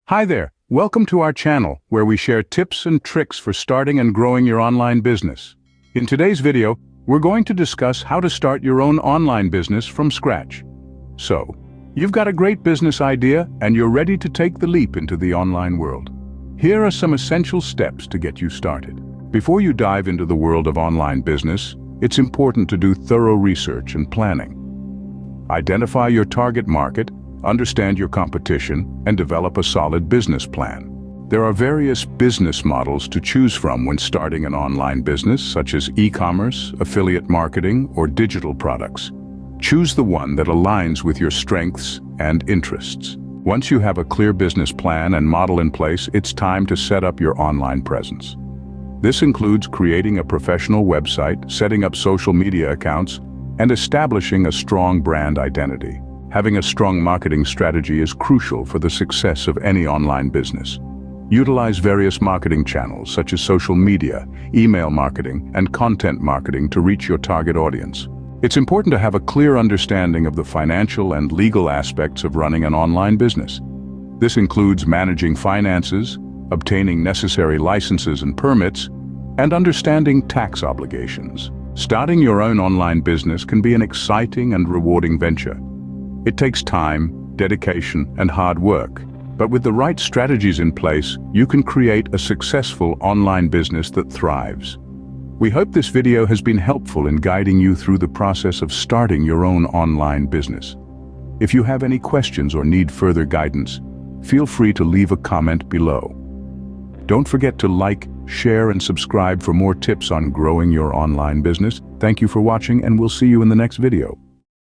Hi there, welcome to our channel where we share tips and tricks for starting and growing your online business. In today's video, we're going to discuss how to start your own online business from scratch. So, you've got a great business idea and you're ready to take the leap into the online world. Here are some essential steps to get you started. Before you dive into the world of online business, it's important to do thorough research and planning. Identify your target market, understand your competition, and develop a solid business plan. There are various business models to choose from when starting an online business, such as e-commerce, affiliate marketing, or digital products. Choose the one that aligns with your strengths and interests. Once you have a clear business plan and model in place, it's time to set up your online presence. This includes creating a professional website, setting up social media accounts, and establishing a strong brand identity. Having a strong marketing strategy is crucial for the success of any online business. Utilize various marketing channels such as social media, email marketing, and content marketing to reach your target audience. It's important to have a clear understanding of the financial and legal aspects of running an online business. This includes managing finances, obtaining necessary licenses and permits, and understanding tax obligations. Starting your own online business can be an exciting and rewarding venture. It takes time, dedication, and hard work, but with the right strategies in place, you can create a successful online business that thrives. We hope this video has been helpful in guiding you through the process of starting your own online business. If you have any questions or need further guidance, feel free to leave a comment below. Don't forget to like, share, and subscribe for more tips on growing your online business. Thank you for watching, and we'll see you in the next video.